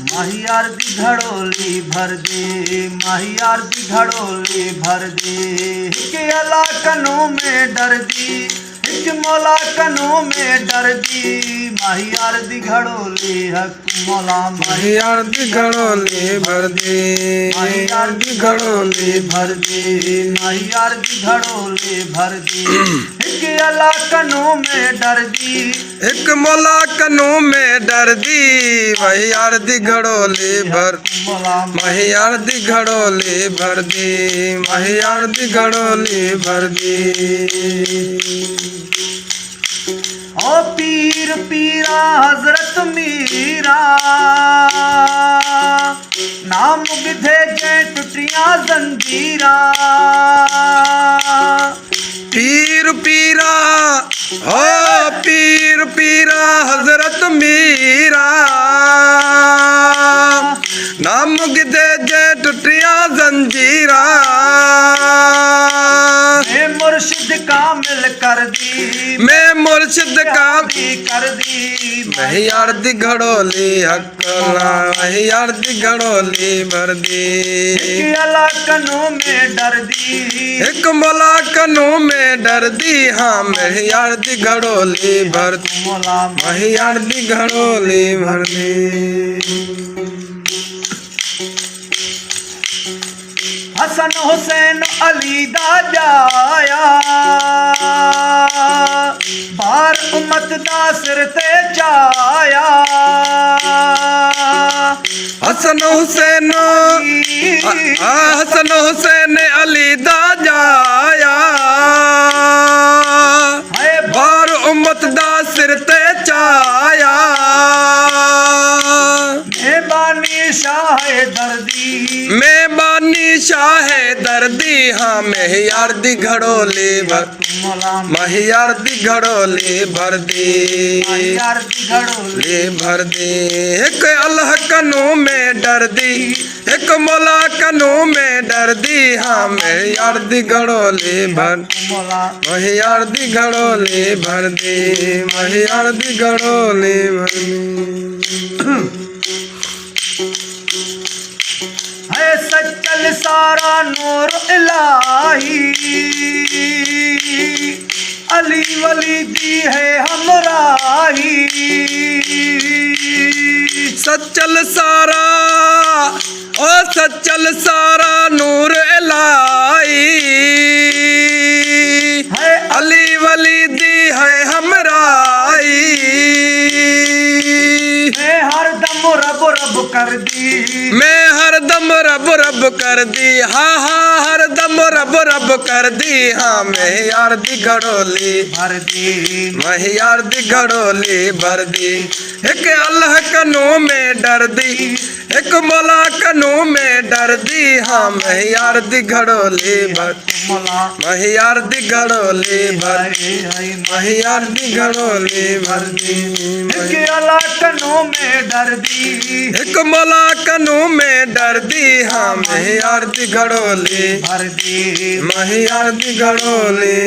माहियार दी घड़ोली भर दे, माहियार दी घड़ोली भर दे। हिक अला कनों में डर दी, हिक मौला कनों में डर दी। माहियार दी घड़ोली हक मौला, माहियार दी घड़ोली भर दे, माहियार दी घड़ोली भर दे, माहियार दी घड़ोली भर दे। हिक अला कनों में डर दी, एक मौला कनों में डर दी। माहियार दी घड़ोली भर, मौला माहियार दी घड़ोली भर दी, माहियार दी घड़ोली भर दी। ओ पीर पीरा हजरत मीरा, नाम विधे जै टुटियां जंजीरा। पीर पीरा हो पीर पीरा हजरत मीरा, नाम गिदे जे टुटिया जंजीरा। मैं मुर्शिद कामिल कर दी, मैं मुर्शिद का कर दी। माहियार दी घड़ोली हकला, माहियार दी घड़ोली भर दी। एक अला कनों में डर दी, एक मौला कनों में डर दी। हाँ माहियार दी घड़ोली भर दी, मौला माहियार दी घड़ोली भर दी। हसन हुसैन अली दा जाया, बार उम्मत दा सिर ते चाया। हसन हुसैन हसन हुसैन अली दा जाया, है बार उम्मत दा सिर ते चाया। मेहबानी शाह दर्दी, मेहबानी शाह दर्दी। हाँ माहियार दी घड़ोली भर, मौला माहियार दी घड़ोली भर दी, माहियार दी घड़ोली ले भर दे। एक अल्लाह कनों में डर दी, एक मौला कनों में डर दी। हाँ माहियार दी घड़ोली भर, मौला माहियार दी घड़ोली भर दी, माहियार दी घड़ोली भर दी। है सच्चल सारा नूर इलाही, अली वली दी है हमराही। सच्चल सारा ओ सच्चल सारा नूर इलाही, है अली वली दी है हमराई। मैं हर दम रब रब कर दी, मैं हरदम रब रब कर दी। हाँ हाँ हरदम रब रब कर दी। हाँ माहियार दी घड़ोली भर दी, माहियार दी घड़ोली भर दी। एक अल्लाह कनों में डर दी, एक मौला कनों में डर दी। हाँ माहियार दी घड़ोली भर, मौला माहियार दी घड़ोली भर, है माहियार दी घड़ोली भर दी। के अला कनों में डर दी, एक मौला कनों में डर दी। हाँ माहियार दी घड़ोली, भर दी माहियार दी घड़ोली।